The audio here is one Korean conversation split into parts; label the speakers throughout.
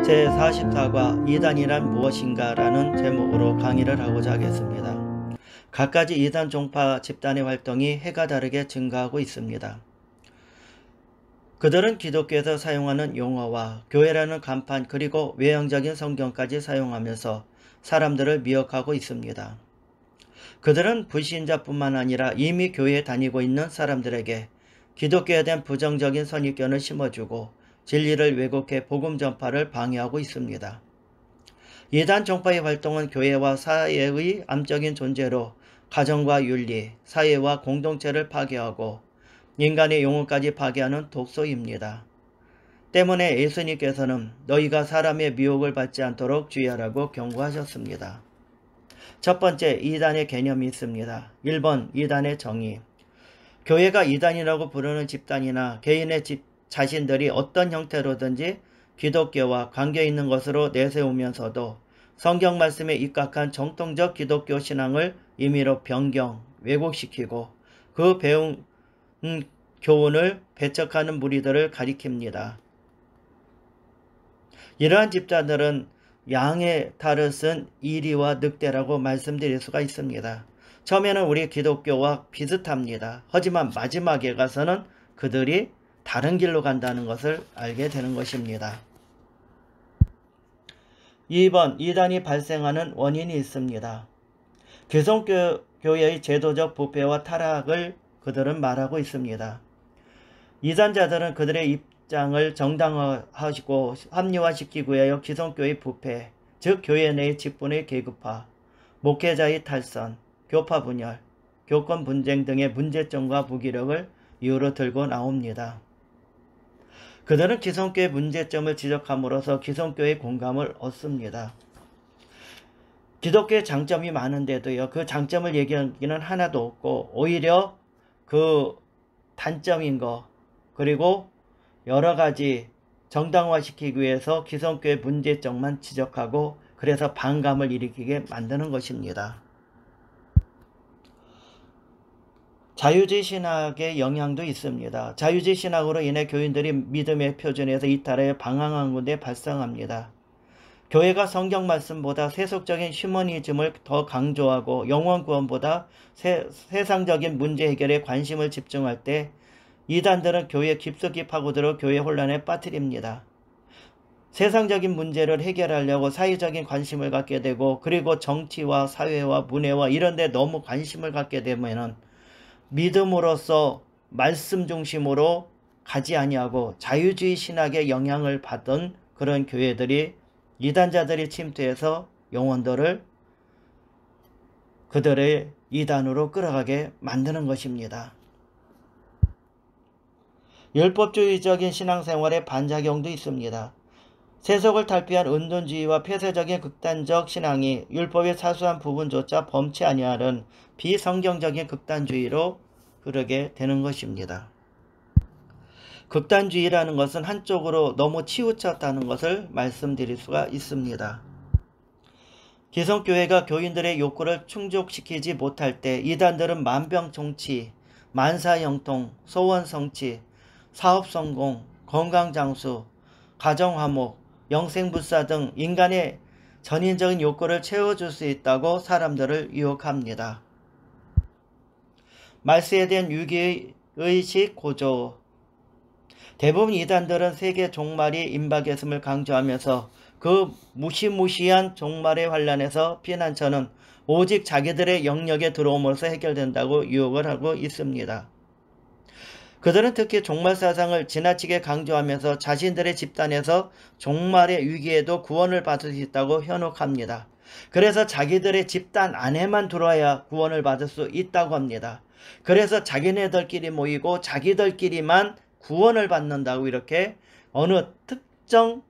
Speaker 1: 제44과 이단이란 무엇인가 라는 제목으로 강의를 하고자 하겠습니다. 갖가지 이단 종파 집단의 활동이 해가 다르게 증가하고 있습니다. 그들은 기독교에서 사용하는 용어와 교회라는 간판 그리고 외형적인 성경까지 사용하면서 사람들을 미혹하고 있습니다. 그들은 불신자뿐만 아니라 이미 교회에 다니고 있는 사람들에게 기독교에 대한 부정적인 선입견을 심어주고 진리를 왜곡해 복음 전파를 방해하고 있습니다. 이단 종파의 활동은 교회와 사회의 암적인 존재로 가정과 윤리, 사회와 공동체를 파괴하고 인간의 영혼까지 파괴하는 독소입니다. 때문에 예수님께서는 너희가 사람의 미혹을 받지 않도록 주의하라고 경고하셨습니다. 첫 번째, 이단의 개념이 있습니다. 1번, 이단의 정의. 교회가 이단이라고 부르는 집단이나 개인의 자신들이 어떤 형태로든지 기독교와 관계있는 것으로 내세우면서도 성경 말씀에 입각한 정통적 기독교 신앙을 임의로 변경, 왜곡시키고 그 배운 교훈을 배척하는 무리들을 가리킵니다. 이러한 집단들은 양의 탈을 쓴 이리와 늑대라고 말씀드릴 수가 있습니다. 처음에는 우리 기독교와 비슷합니다. 하지만 마지막에 가서는 그들이 다른 길로 간다는 것을 알게 되는 것입니다. 2번, 이단이 발생하는 원인이 있습니다. 기성교회의 제도적 부패와 타락을 그들은 말하고 있습니다. 이단자들은 그들의 입장을 정당화하시고 합리화시키기 위하여 기성교회의 부패, 즉 교회 내의 직분의 계급화, 목회자의 탈선, 교파 분열, 교권 분쟁 등의 문제점과 무기력을 이유로 들고 나옵니다. 그들은 기성교의 문제점을 지적함으로써 기성교의 공감을 얻습니다. 기독교의 장점이 많은데도요, 그 장점을 얘기하기는 하나도 없고 오히려 그 단점인 거 그리고 여러가지 정당화시키기 위해서 기성교의 문제점만 지적하고 그래서 반감을 일으키게 만드는 것입니다. 자유주의 신학의 영향도 있습니다. 자유주의 신학으로 인해 교인들이 믿음의 표준에서 이탈하여 방황한 곳에 발생합니다. 교회가 성경 말씀보다 세속적인 휴머니즘을 더 강조하고 영혼 구원보다 세상적인 문제 해결에 관심을 집중할 때 이단들은 교회에 깊숙이 파고들어 교회 혼란에 빠뜨립니다. 세상적인 문제를 해결하려고 사회적인 관심을 갖게 되고 그리고 정치와 사회와 문화와 이런 데 너무 관심을 갖게 되면은 믿음으로써 말씀 중심으로 가지 아니하고 자유주의 신학의 영향을 받던 그런 교회들이 이단자들이 침투해서 영혼들을 그들의 이단으로 끌어가게 만드는 것입니다. 율법주의적인 신앙생활의 반작용도 있습니다. 세속을 탈피한 은둔주의와 폐쇄적인 극단적 신앙이 율법의 사소한 부분조차 범치 아니하는 비성경적인 극단주의로 흐르게 되는 것입니다. 극단주의라는 것은 한쪽으로 너무 치우쳤다는 것을 말씀드릴 수가 있습니다. 기성교회가 교인들의 욕구를 충족시키지 못할 때 이단들은 만병통치, 만사형통, 소원성취, 사업성공, 건강장수, 가정화목, 영생불사 등 인간의 전인적인 욕구를 채워줄 수 있다고 사람들을 유혹합니다. 말세에 대한 위기의식 고조. 대부분 이단들은 세계 종말이 임박했음을 강조하면서 그 무시무시한 종말의 환란에서 피난처는 오직 자기들의 영역에 들어옴으로써 해결된다고 유혹을 하고 있습니다. 그들은 특히 종말 사상을 지나치게 강조하면서 자신들의 집단에서 종말의 위기에도 구원을 받을 수 있다고 현혹합니다. 그래서 자기들의 집단 안에만 들어와야 구원을 받을 수 있다고 합니다. 그래서 자기네들끼리 모이고 자기들끼리만 구원을 받는다고 이렇게 어느 특정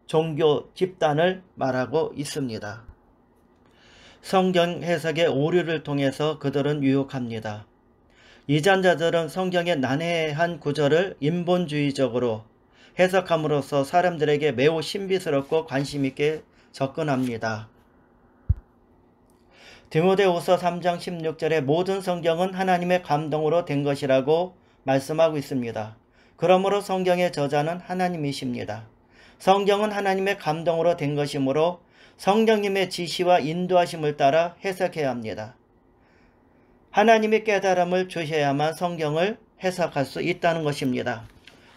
Speaker 1: 종교 집단을 말하고 있습니다. 성경 해석의 오류를 통해서 그들은 유혹합니다. 이단자들은 성경의 난해한 구절을 인본주의적으로 해석함으로써 사람들에게 매우 신비스럽고 관심있게 접근합니다. 디모데후서 3장 16절에 모든 성경은 하나님의 감동으로 된 것이라고 말씀하고 있습니다. 그러므로 성경의 저자는 하나님이십니다. 성경은 하나님의 감동으로 된 것이므로 성령님의 지시와 인도하심을 따라 해석해야 합니다. 하나님의 깨달음을 주셔야만 성경을 해석할 수 있다는 것입니다.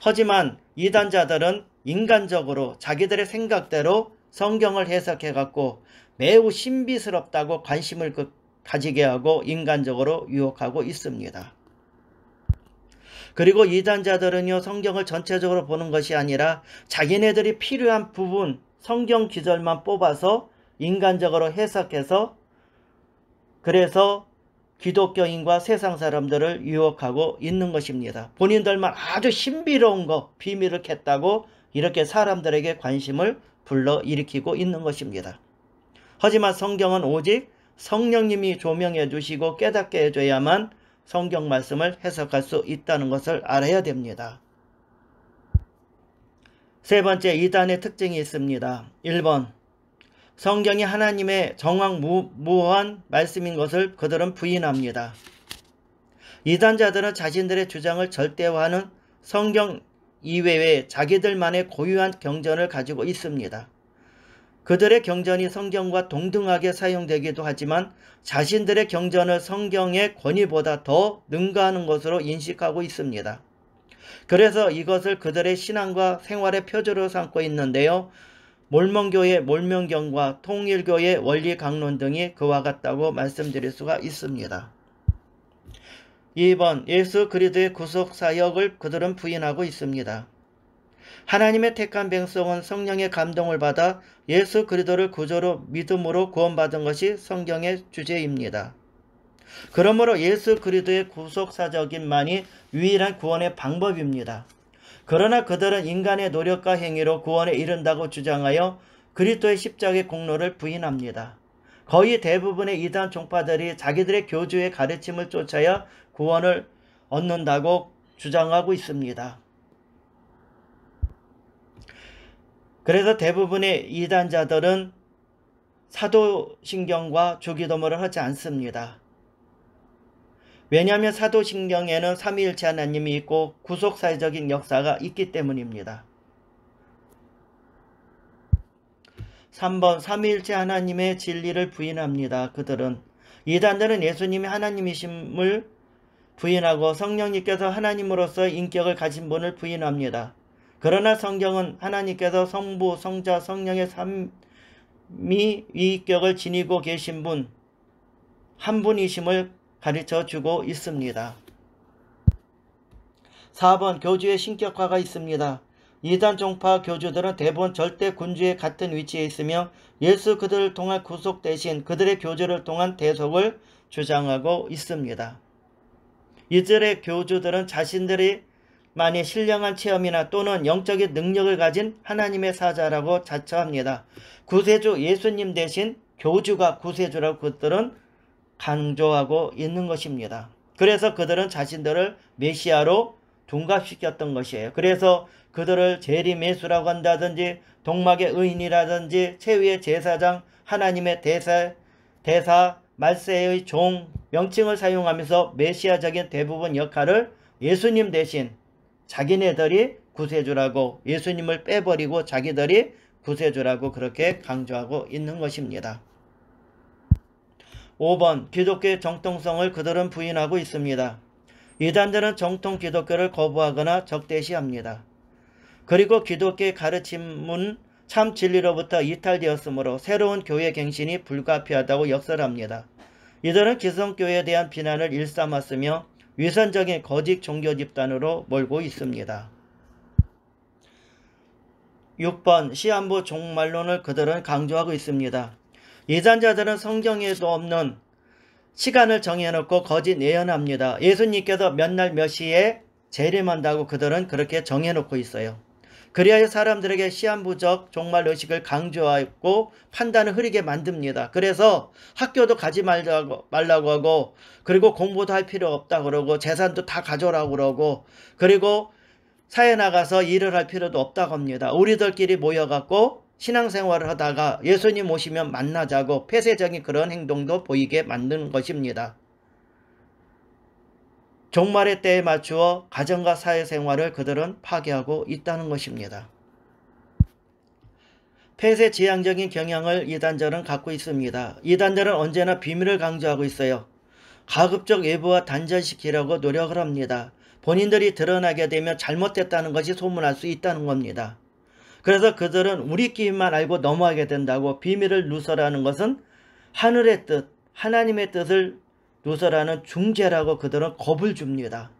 Speaker 1: 하지만 이단자들은 인간적으로 자기들의 생각대로 성경을 해석해갖고 매우 신비스럽다고 관심을 가지게 하고 인간적으로 유혹하고 있습니다. 그리고 이단자들은요, 성경을 전체적으로 보는 것이 아니라 자기네들이 필요한 부분, 성경 기절만 뽑아서 인간적으로 해석해서 그래서 기독교인과 세상 사람들을 유혹하고 있는 것입니다. 본인들만 아주 신비로운 거, 비밀을 캤다고 이렇게 사람들에게 관심을 불러일으키고 있는 것입니다. 하지만 성경은 오직 성령님이 조명해 주시고 깨닫게 해줘야만 성경 말씀을 해석할 수 있다는 것을 알아야 됩니다. 세 번째, 이단의 특징이 있습니다. 1번, 성경이 하나님의 정확무한 말씀인 것을 그들은 부인합니다. 이단자들은 자신들의 주장을 절대화하는 성경 이외에 자기들만의 고유한 경전을 가지고 있습니다. 그들의 경전이 성경과 동등하게 사용되기도 하지만 자신들의 경전을 성경의 권위보다 더 능가하는 것으로 인식하고 있습니다. 그래서 이것을 그들의 신앙과 생활의 표준으로 삼고 있는데요. 몰몬교의 몰몬경과 통일교의 원리강론 등이 그와 같다고 말씀드릴 수가 있습니다. 2번, 예수 그리스도의 구속사역을 그들은 부인하고 있습니다. 하나님의 택한 백성은 성령의 감동을 받아 예수 그리스도를 구주로 믿음으로 구원받은 것이 성경의 주제입니다. 그러므로 예수 그리스도의 구속사적인만이 유일한 구원의 방법입니다. 그러나 그들은 인간의 노력과 행위로 구원에 이른다고 주장하여 그리스도의 십자가의 공로를 부인합니다. 거의 대부분의 이단 종파들이 자기들의 교주의 가르침을 쫓아야 구원을 얻는다고 주장하고 있습니다. 그래서 대부분의 이단자들은 사도신경과 주기도문을 하지 않습니다. 왜냐하면 사도신경에는 삼위일체 하나님이 있고 구속사회적인 역사가 있기 때문입니다. 3번, 삼위일체 하나님의 진리를 부인합니다. 그들은 이단들은 예수님이 하나님이심을 부인하고 성령님께서 하나님으로서 인격을 가진 분을 부인합니다. 그러나 성경은 하나님께서 성부, 성자, 성령의 삼위위격을 지니고 계신 분, 한 분이심을 가르쳐 주고 있습니다. 4번, 교주의 신격화가 있습니다. 이단 종파 교주들은 대부분 절대 군주의 같은 위치에 있으며 예수 그들을 통한 구속 대신 그들의 교주를 통한 대속을 주장하고 있습니다. 이들의 교주들은 자신들이 만일 신령한 체험이나 또는 영적인 능력을 가진 하나님의 사자라고 자처합니다. 구세주 예수님 대신 교주가 구세주라고 그들은 강조하고 있는 것입니다. 그래서 그들은 자신들을 메시아로 둔갑시켰던 것이에요. 그래서 그들을 재림예수라고 한다든지 동막의 의인이라든지 최후의 제사장, 하나님의 대사, 말세의 종 명칭을 사용하면서 메시아적인 대부분 역할을 예수님 대신 자기네들이 구세주라고 예수님을 빼버리고 자기들이 구세주라고 그렇게 강조하고 있는 것입니다. 5번, 기독교의 정통성을 그들은 부인하고 있습니다. 이단들은 정통 기독교를 거부하거나 적대시합니다. 그리고 기독교의 가르침은 참 진리로부터 이탈되었으므로 새로운 교회 갱신이 불가피하다고 역설합니다. 이들은 기성교회에 대한 비난을 일삼았으며 위선적인 거짓 종교 집단으로 몰고 있습니다. 6번, 시한부 종말론을 그들은 강조하고 있습니다. 이단자들은 성경에도 없는 시간을 정해놓고 거짓 예언합니다. 예수님께서 몇 날 몇 시에 재림한다고 그들은 그렇게 정해놓고 있어요. 그리하여 사람들에게 시한부적 종말의식을 강조하고 판단을 흐리게 만듭니다. 그래서 학교도 가지 말라고 하고 그리고 공부도 할 필요 없다 그러고 재산도 다 가져오라고 그러고 그리고 사회 나가서 일을 할 필요도 없다고 합니다. 우리들끼리 모여갖고 신앙생활을 하다가 예수님 오시면 만나자고 폐쇄적인 그런 행동도 보이게 만드는 것입니다. 종말의 때에 맞추어 가정과 사회생활을 그들은 파괴하고 있다는 것입니다. 폐쇄지향적인 경향을 이단들은 갖고 있습니다. 이단들은 언제나 비밀을 강조하고 있어요. 가급적 외부와 단절시키려고 노력을 합니다. 본인들이 드러나게 되면 잘못됐다는 것이 소문날 수 있다는 겁니다. 그래서 그들은 우리끼리만 알고 넘어가게 된다고 비밀을 누설하는 것은 하늘의 뜻, 하나님의 뜻을 누설하는 중재라고 그들은 겁을 줍니다.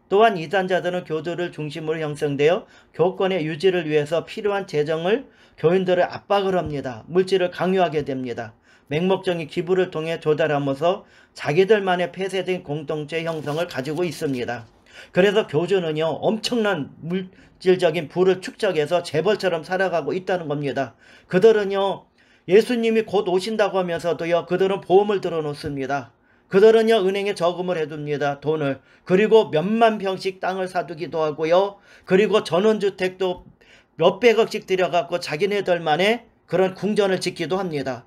Speaker 1: 또한 이단자들은 교도를 중심으로 형성되어 교권의 유지를 위해서 필요한 재정을 교인들을 압박을 합니다. 물질을 강요하게 됩니다. 맹목적인 기부를 통해 조달하면서 자기들만의 폐쇄된 공동체 형성을 가지고 있습니다. 그래서 교주는요, 엄청난 물질적인 부를 축적해서 재벌처럼 살아가고 있다는 겁니다. 그들은요, 예수님이 곧 오신다고 하면서도요, 그들은 보험을 들어놓습니다. 그들은요, 은행에 저금을 해둡니다. 돈을. 그리고 몇만 평씩 땅을 사두기도 하고요. 그리고 전원주택도 몇백억씩 들여갖고 자기네들만의 그런 궁전을 짓기도 합니다.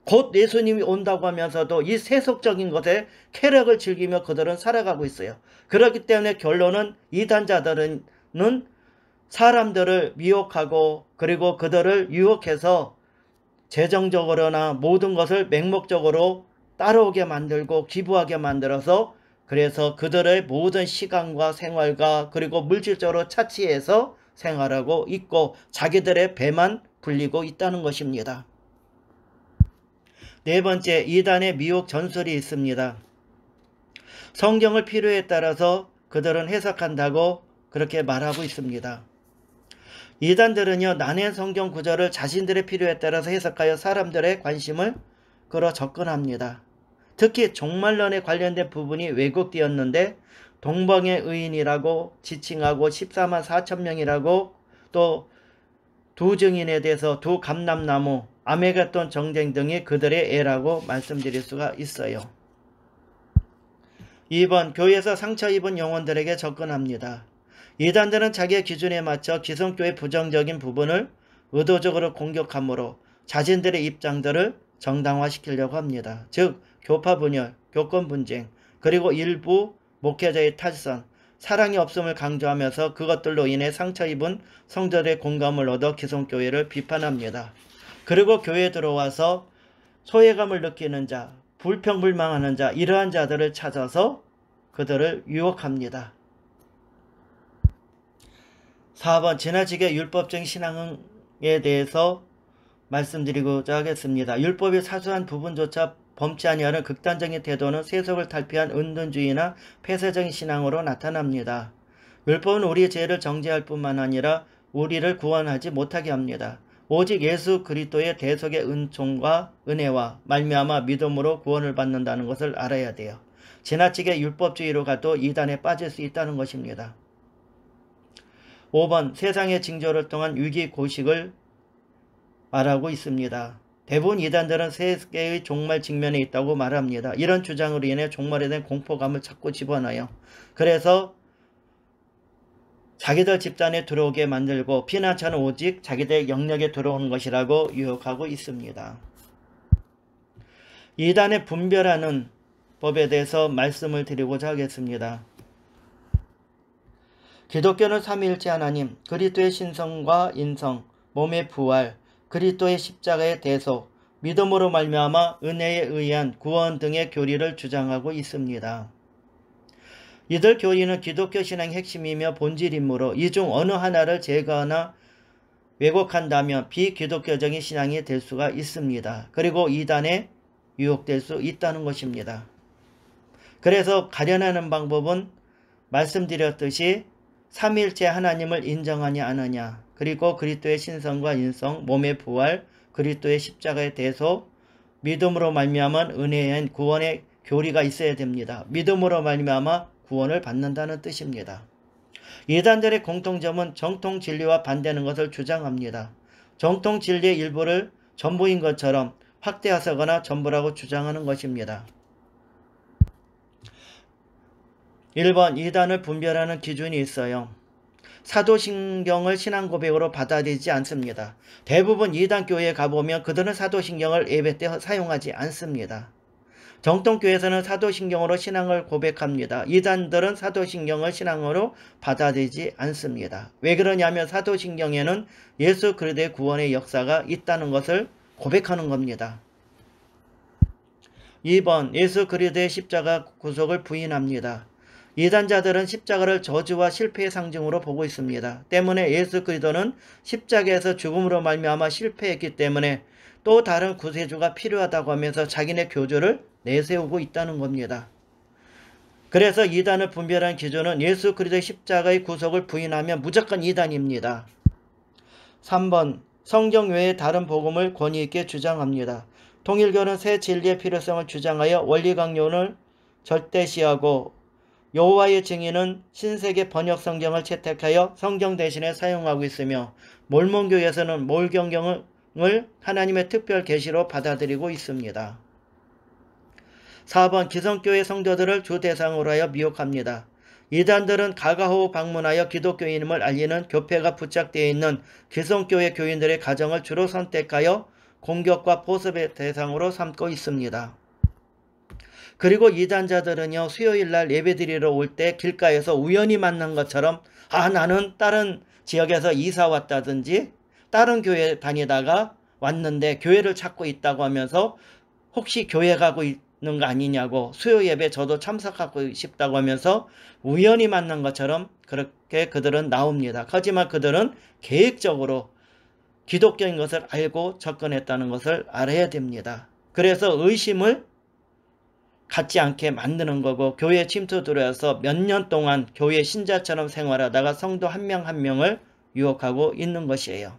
Speaker 1: 곧 예수님이 온다고 하면서도 이 세속적인 것에 쾌락을 즐기며 그들은 살아가고 있어요. 그렇기 때문에 결론은 이단자들은 사람들을 미혹하고 그리고 그들을 유혹해서 재정적으로나 모든 것을 맹목적으로 따라오게 만들고 기부하게 만들어서 그래서 그들의 모든 시간과 생활과 그리고 물질적으로 차치해서 생활하고 있고 자기들의 배만 불리고 있다는 것입니다. 네 번째, 이단의 미혹 전술이 있습니다. 성경을 필요에 따라서 그들은 해석한다고 그렇게 말하고 있습니다. 이단들은요, 난해 성경 구절을 자신들의 필요에 따라서 해석하여 사람들의 관심을 끌어 접근합니다. 특히 종말론에 관련된 부분이 왜곡되었는데 동방의 의인이라고 지칭하고 14만 4천 명이라고 또 두 증인에 대해서 두 감람나무, 아메가돈 정쟁 등이 그들의 애라고 말씀드릴 수가 있어요. 2번, 교회에서 상처 입은 영혼들에게 접근합니다. 이단들은 자기의 기준에 맞춰 기성교의 부정적인 부분을 의도적으로 공격함으로 자신들의 입장들을 정당화시키려고 합니다. 즉 교파 분열, 교권 분쟁, 그리고 일부 목회자의 탈선, 사랑이 없음을 강조하면서 그것들로 인해 상처 입은 성도들의 공감을 얻어 기성교회를 비판합니다. 그리고 교회에 들어와서 소외감을 느끼는 자, 불평불망하는 자, 이러한 자들을 찾아서 그들을 유혹합니다. 4번, 지나치게 율법적인 신앙에 대해서 말씀드리고자 하겠습니다. 율법의 사소한 부분조차 범치 아니하는 극단적인 태도는 세속을 탈피한 은둔주의나 폐쇄적인 신앙으로 나타납니다. 율법은 우리의 죄를 정죄할 뿐만 아니라 우리를 구원하지 못하게 합니다. 오직 예수 그리스도의 대속의 은총과 은혜와 말미암아 믿음으로 구원을 받는다는 것을 알아야 돼요. 지나치게 율법주의로 가도 이단에 빠질 수 있다는 것입니다. 5번, 세상의 징조를 통한 위기고식을 말하고 있습니다. 대부분 이단들은 세계의 종말 직면에 있다고 말합니다. 이런 주장으로 인해 종말에 대한 공포감을 자꾸 집어넣어요. 그래서 자기들 집단에 들어오게 만들고 피난처는 오직 자기들 영역에 들어오는 것이라고 유혹하고 있습니다. 이단의 분별하는 법에 대해서 말씀을 드리고자 하겠습니다. 기독교는 삼위일체 하나님, 그리스도의 신성과 인성, 몸의 부활, 그리스도의 십자가의 대속, 믿음으로 말미암아 은혜에 의한 구원 등의 교리를 주장하고 있습니다. 이들 교리는 기독교 신앙의 핵심이며 본질이므로 이 중 어느 하나를 제거하나 왜곡한다면 비기독교적인 신앙이 될 수가 있습니다. 그리고 이단에 유혹될 수 있다는 것입니다. 그래서 가려내는 방법은 말씀드렸듯이 삼위일체 하나님을 인정하냐 안 하냐, 그리고 그리스도의 신성과 인성, 몸의 부활, 그리스도의 십자가의 대속, 믿음으로 말미암아 은혜의 구원의 교리가 있어야 됩니다. 믿음으로 말미암아 구원을 받는다는 뜻입니다. 이단들의 공통점은 정통 진리와 반대하는 것을 주장합니다. 정통 진리의 일부를 전부인 것처럼 확대하거나 전부라고 주장하는 것입니다. 1번, 이단을 분별하는 기준이 있어요. 사도신경을 신앙고백으로 받아들이지 않습니다. 대부분 이단 교회에 가보면 그들은 사도신경을 예배 때 사용하지 않습니다. 정통교회에서는 사도신경으로 신앙을 고백합니다. 이단들은 사도신경을 신앙으로 받아들이지 않습니다. 왜 그러냐면 사도신경에는 예수 그리스도의 구원의 역사가 있다는 것을 고백하는 겁니다. 2번 예수 그리스도의 십자가 구속을 부인합니다. 이단자들은 십자가를 저주와 실패의 상징으로 보고 있습니다. 때문에 예수 그리스도는 십자가에서 죽음으로 말미암아 실패했기 때문에 또 다른 구세주가 필요하다고 하면서 자기네 교주를 내세우고 있다는 겁니다. 그래서 이단을 분별한 기준은 예수 그리스도의 십자가의 구속을 부인하면 무조건 이단입니다. 3번 성경 외의 다른 복음을 권위 있게 주장합니다. 통일교는 새 진리의 필요성을 주장하여 원리강론을 절대시하고 여호와의 증인은 신세계 번역 성경을 채택하여 성경 대신에 사용하고 있으며 몰몬교에서는 몰경경을 하나님의 특별 계시로 받아들이고 있습니다. 4번 기성교회 성도들을 주 대상으로 하여 미혹합니다. 이단들은 가가호 방문하여 기독교인임을 알리는 교패가 부착되어 있는 기성교회 교인들의 가정을 주로 선택하여 공격과 포섭의 대상으로 삼고 있습니다. 그리고 이단자들은요, 수요일날 예배드리러 올 때 길가에서 우연히 만난 것처럼 나는 다른 지역에서 이사 왔다든지 다른 교회 다니다가 왔는데 교회를 찾고 있다고 하면서 혹시 교회 가고 있는 거 아니냐고 수요 예배 저도 참석하고 싶다고 하면서 우연히 만난 것처럼 그렇게 그들은 나옵니다. 하지만 그들은 계획적으로 기독교인 것을 알고 접근했다는 것을 알아야 됩니다. 그래서 의심을 갖지 않게 만드는 거고 교회에 침투 들어와서 몇 년 동안 교회 신자처럼 생활하다가 성도 한 명 한 명을 유혹하고 있는 것이에요.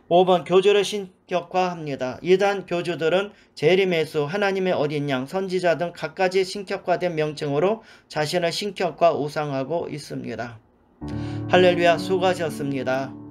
Speaker 1: 5번 교주를 신격화합니다. 이단 교주들은 재림예수, 하나님의 어린 양, 선지자 등 갖가지 신격화된 명칭으로 자신을 신격화 우상하고 있습니다. 할렐루야, 수고하셨습니다.